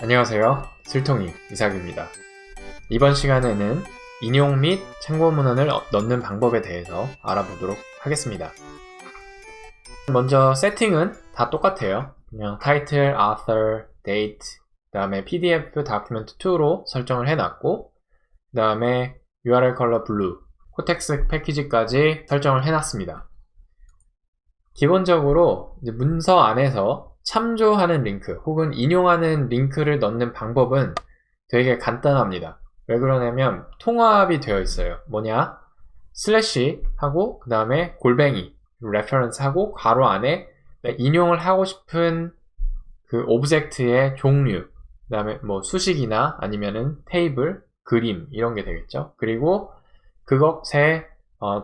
안녕하세요. 슬통이 이삭입니다. 이번 시간에는 인용 및 참고 문헌을 넣는 방법에 대해서 알아보도록 하겠습니다. 먼저 세팅은 다 똑같아요. 그냥 타이틀, author, date, 그 다음에 pdf document 2로 설정을 해놨고, 그 다음에 URL 컬러 블루, 코텍스 패키지까지 설정을 해놨습니다. 기본적으로 이제 문서 안에서 참조하는 링크 혹은 인용하는 링크를 넣는 방법은 되게 간단합니다. 왜 그러냐면 통합이 되어 있어요. 뭐냐? 슬래시 하고 그 다음에 골뱅이 레퍼런스 하고 괄호 안에 인용을 하고 싶은 그 오브젝트의 종류, 그 다음에 뭐 수식이나 아니면은 테이블, 그림 이런 게 되겠죠. 그리고 그것에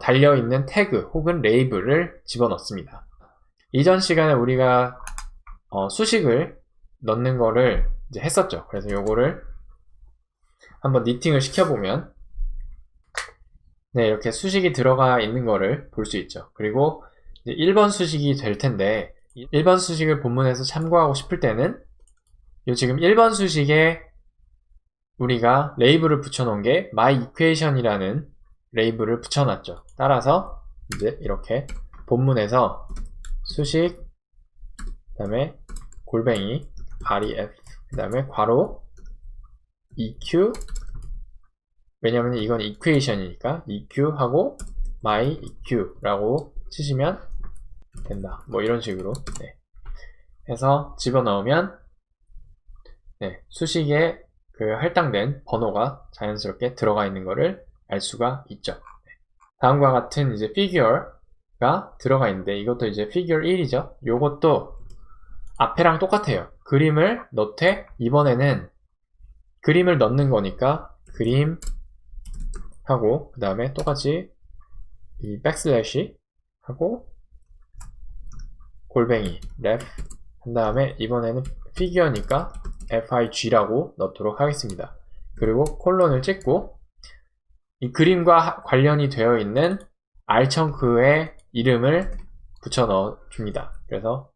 달려있는 태그 혹은 레이블을 집어넣습니다. 이전 시간에 우리가 수식을 넣는 거를 이제 했었죠. 그래서 요거를 한번 니팅을 시켜보면 네, 이렇게 수식이 들어가 있는 거를 볼 수 있죠. 그리고 이제 1번 수식이 될 텐데 1번 수식을 본문에서 참고하고 싶을 때는 요 지금 1번 수식에 우리가 레이블을 붙여놓은 게 myEquation이라는 레이블을 붙여놨죠. 따라서 이제 이렇게 본문에서 수식 그 다음에 골뱅이 ref 그 다음에 괄호 eq, 왜냐면 이건 equation이니까 eq 하고 myEq 라고 치시면 된다. 뭐 이런 식으로 해서 집어넣으면 수식에 그 할당된 번호가 자연스럽게 들어가 있는 거를 알 수가 있죠. 다음과 같은 이제 figure가 들어가 있는데 이것도 이제 figure 1이죠. 요것도 앞에랑 똑같아요. 그림을 넣되 이번에는 그림을 넣는 거니까 그림 하고 그 다음에 똑같이 이 백슬래시 하고 골뱅이 ref 한 다음에 이번에는 figure니까 fig라고 넣도록 하겠습니다. 그리고 콜론을 찍고 이 그림과 관련이 되어 있는 r청크의 이름을 붙여 넣어 줍니다. 그래서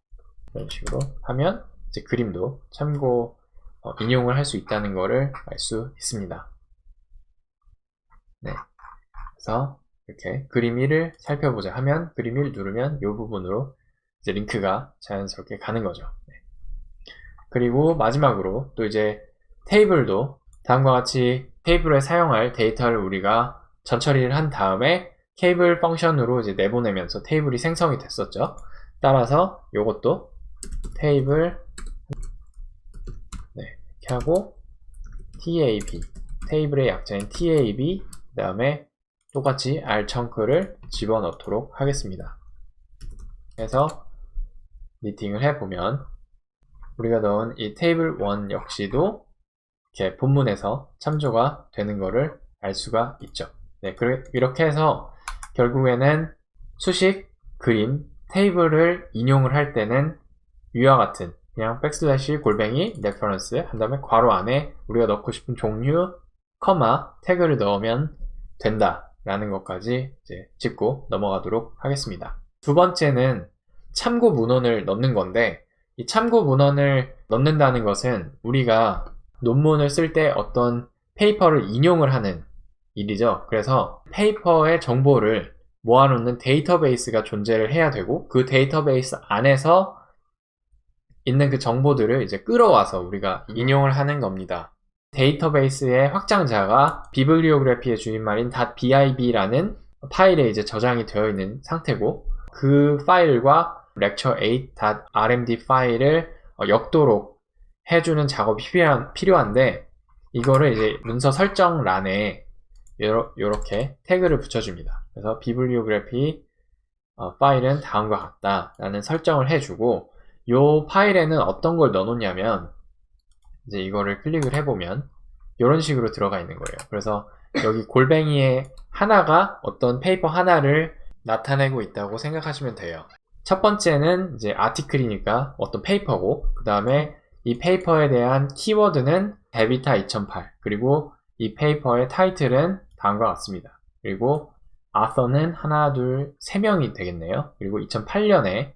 이런 식으로 하면 이제 그림도 참고 인용을 할 수 있다는 것을 알 수 있습니다. 그래서 이렇게 그림 1을 살펴보자 하면 그림 1 누르면 이 부분으로 이제 링크가 자연스럽게 가는 거죠. 그리고 마지막으로 또 이제 테이블도 다음과 같이 테이블에 사용할 데이터를 우리가 전처리를 한 다음에 케이블 펑션으로 이제 내보내면서 테이블이 생성이 됐었죠. 따라서 이것도 테이블 이렇게 하고 tab 테이블의 약자인 tab 그 다음에 똑같이 r청크를 집어넣도록 하겠습니다. 그래서 니팅을 해보면 우리가 넣은 이 테이블 1 역시도 이렇게 본문에서 참조가 되는 것을 알 수가 있죠. 이렇게 해서 결국에는 수식, 그림, 테이블을 인용을 할 때는 위와 같은 그냥 백슬래시 골뱅이 레퍼런스 한 다음에 괄호 안에 우리가 넣고 싶은 종류, 커마, 태그를 넣으면 된다 라는 것까지 이제 짚고 넘어가도록 하겠습니다. 두 번째는 참고 문헌을 넣는 건데 이 참고 문헌을 넣는다는 것은 우리가 논문을 쓸 때 어떤 페이퍼를 인용을 하는 일이죠. 그래서 페이퍼의 정보를 모아놓는 데이터베이스가 존재를 해야 되고 그 데이터베이스 안에서 있는 그 정보들을 이제 끌어와서 우리가 인용을 하는 겁니다. 데이터베이스의 확장자가 비블리오그래피의 줄임말인 .bib라는 파일에 이제 저장이 되어 있는 상태고 그 파일과 lecture8.rmd 파일을 역도록 해주는 작업이 필요한데 이거를 이제 문서 설정란에 이렇게 태그를 붙여줍니다. 그래서 비블리오그래피 파일은 다음과 같다 라는 설정을 해주고 이 파일에는 어떤 걸 넣어놓냐면 이제 이거를 클릭을 해보면 이런 식으로 들어가 있는 거예요. 그래서 여기 골뱅이의 하나가 어떤 페이퍼 하나를 나타내고 있다고 생각하시면 돼요. 첫 번째는 이제 아티클이니까 어떤 페이퍼고 그 다음에 이 페이퍼에 대한 키워드는 데비타 2008 그리고 이 페이퍼의 타이틀은 다음과 같습니다. 그리고 author는 하나, 둘, 세 명이 되겠네요. 그리고 2008년에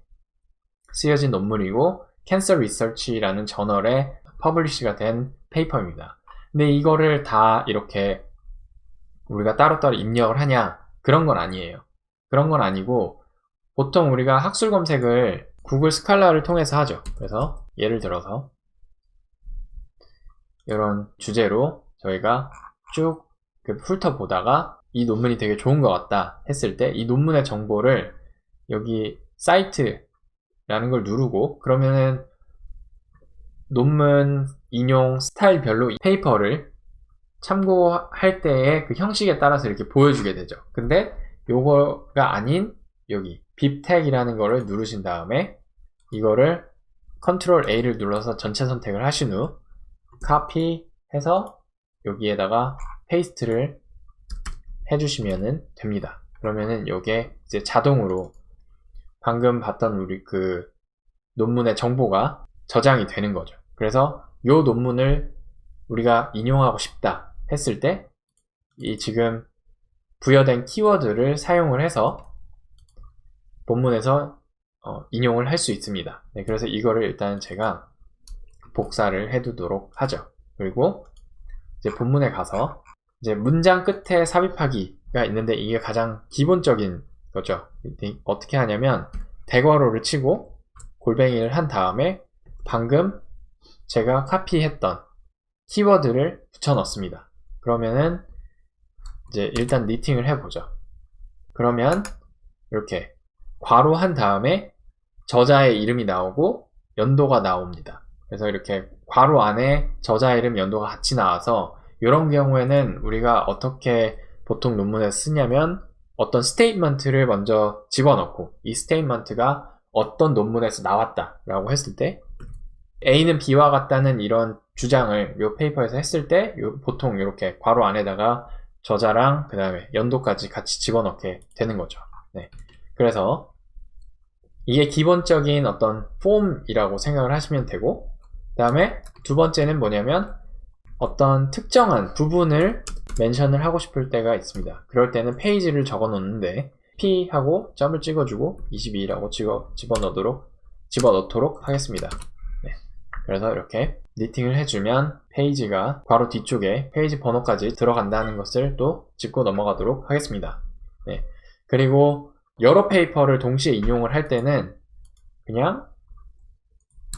쓰여진 논문이고 Cancer Research라는 저널에 퍼블리시가 된 페이퍼입니다. 근데 이거를 다 이렇게 우리가 따로따로 입력을 하냐? 그런 건 아니에요. 그런 건 아니고 보통 우리가 학술 검색을 구글 스칼라를 통해서 하죠. 그래서 예를 들어서 이런 주제로 저희가 쭉 훑어보다가 이 논문이 되게 좋은 것 같다 했을 때 이 논문의 정보를 여기 사이트라는 걸 누르고 그러면은 논문 인용 스타일별로 이 페이퍼를 참고할 때의 그 형식에 따라서 이렇게 보여주게 되죠. 근데 요거가 아닌 여기 빕택이라는 거를 누르신 다음에 이거를 컨트롤 A를 눌러서 전체 선택을 하신 후 카피 해서 여기에다가 페이스트를 해주시면 됩니다. 그러면은 요게 이제 자동으로 방금 봤던 우리 그 논문의 정보가 저장이 되는 거죠. 그래서 요 논문을 우리가 인용하고 싶다 했을 때 이 지금 부여된 키워드를 사용을 해서 본문에서 인용을 할 수 있습니다. 네, 그래서 이거를 일단 제가 복사를 해두도록 하죠. 그리고 이제 본문에 가서 이제 문장 끝에 삽입하기가 있는데 이게 가장 기본적인 거죠. 어떻게 하냐면 대괄호를 치고 골뱅이를 한 다음에 방금 제가 카피했던 키워드를 붙여 넣습니다. 그러면은 이제 일단 니팅을 해보죠. 그러면 이렇게 괄호 한 다음에 저자의 이름이 나오고 연도가 나옵니다. 그래서 이렇게 괄호 안에 저자 이름 연도가 같이 나와서 이런 경우에는 우리가 어떻게 보통 논문에 쓰냐면 어떤 스테이트먼트를 먼저 집어넣고 이 스테이트먼트가 어떤 논문에서 나왔다 라고 했을 때 A는 B와 같다는 이런 주장을 이 페이퍼에서 했을 때 보통 이렇게 괄호 안에다가 저자랑 그 다음에 연도까지 같이 집어넣게 되는 거죠. 네. 그래서 이게 기본적인 어떤 폼이라고 생각을 하시면 되고 그 다음에 두 번째는 뭐냐면 어떤 특정한 부분을 멘션을 하고 싶을 때가 있습니다. 그럴 때는 페이지를 적어 놓는데 P 하고 점을 찍어주고 22라고 집어넣도록 하겠습니다. 네. 그래서 이렇게 니팅을 해주면 페이지가 괄호 뒤쪽에 페이지 번호까지 들어간다는 것을 또 짚고 넘어가도록 하겠습니다. 네. 그리고 여러 페이퍼를 동시에 인용을 할 때는 그냥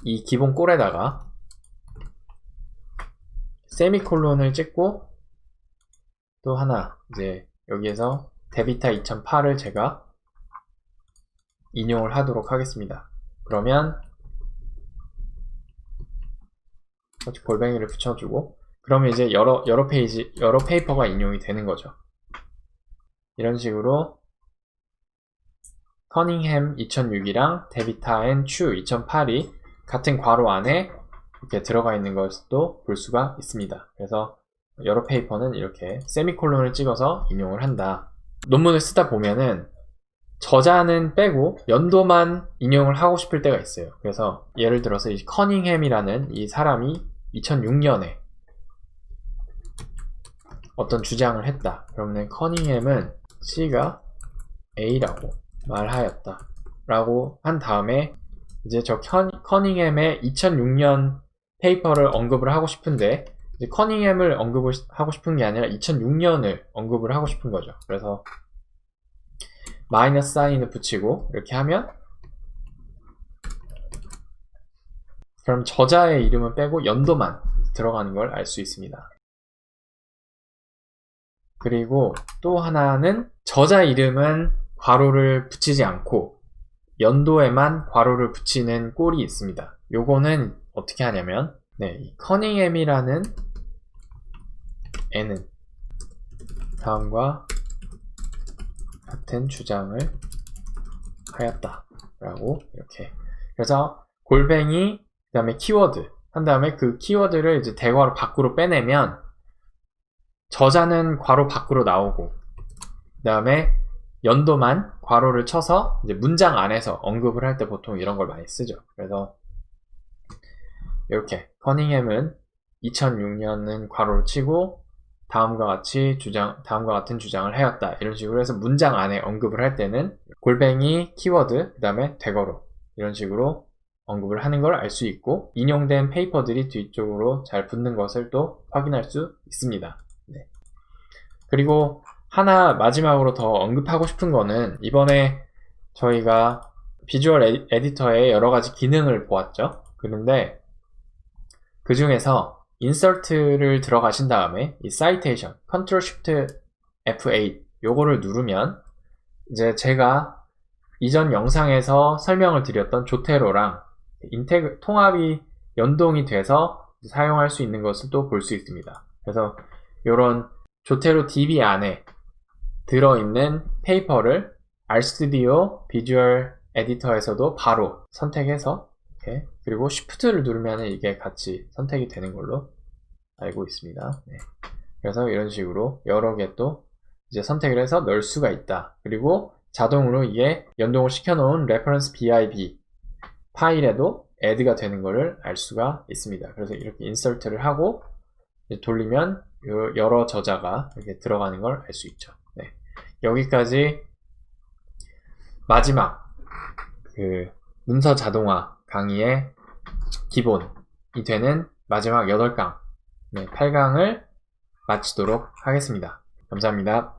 이 기본 꼴에다가 세미콜론을 찍고 또 하나 이제 여기에서 데비타 2008을 제가 인용을 하도록 하겠습니다. 그러면 골뱅이를 붙여주고 그러면 이제 여러 페이퍼가 인용이 되는 거죠. 이런 식으로 커닝햄 2006이랑 데비타 앤 추 2008이 같은 괄호 안에 이렇게 들어가 있는 것도 볼 수가 있습니다. 그래서 여러 페이퍼는 이렇게 세미콜론을 찍어서 인용을 한다. 논문을 쓰다 보면은 저자는 빼고 연도만 인용을 하고 싶을 때가 있어요. 그래서 예를 들어서 이 커닝햄이라는 이 사람이 2006년에 어떤 주장을 했다. 그러면 커닝햄은 C가 A라고 말하였다 라고 한 다음에 이제 저 커닝햄의 2006년 페이퍼를 언급을 하고 싶은데 이제 커닝햄을 언급을 하고 싶은 게 아니라 2006년을 언급을 하고 싶은 거죠. 그래서 마이너스 사인을 붙이고 이렇게 하면 그럼 저자의 이름은 빼고 연도만 들어가는 걸 알 수 있습니다. 그리고 또 하나는 저자 이름은 괄호를 붙이지 않고 연도에만 괄호를 붙이는 꼴이 있습니다. 요거는 어떻게 하냐면 이 커닝햄이라는 N은 다음과 같은 주장을 하였다 라고 이렇게 그래서 골뱅이 그 다음에 키워드 한 다음에 그 키워드를 이제 대괄호 밖으로 빼내면 저자는 괄호 밖으로 나오고 그 다음에 연도만 괄호를 쳐서 이제 문장 안에서 언급을 할 때 보통 이런 걸 많이 쓰죠. 그래서 이렇게 커닝햄은 2006년은 괄호를 치고 다음과 같은 주장을 하였다. 이런 식으로 해서 문장 안에 언급을 할 때는 골뱅이 키워드 그 다음에 대괄호 이런 식으로 언급을 하는 걸 알 수 있고 인용된 페이퍼들이 뒤쪽으로 잘 붙는 것을 또 확인할 수 있습니다. 네. 그리고 하나 마지막으로 더 언급하고 싶은 거는 이번에 저희가 비주얼 에디터의 여러 가지 기능을 보았죠. 그런데 그 중에서 인서트를 들어가신 다음에 이 사이테이션, 컨트롤 쉬프트 F8 요거를 누르면 이제 제가 이전 영상에서 설명을 드렸던 조테로랑 통합이 연동이 돼서 사용할 수 있는 것을 또 볼 수 있습니다. 그래서 이런 조테로 DB 안에 들어있는 페이퍼를 RStudio 비주얼 에디터에서도 바로 선택해서 이렇게 그리고 Shift를 누르면 이게 같이 선택이 되는 걸로 알고 있습니다. 네. 그래서 이런 식으로 여러 개 또 이제 선택을 해서 넣을 수가 있다. 그리고 자동으로 이게 연동을 시켜놓은 reference BIB 파일에도 add가 되는 것을 알 수가 있습니다. 그래서 이렇게 insert를 하고 돌리면 여러 저자가 이렇게 들어가는 걸 알 수 있죠. 네. 여기까지 마지막 그 문서 자동화 강의의 기본이 되는 마지막 8강, 네, 8강을 마치도록 하겠습니다. 감사합니다.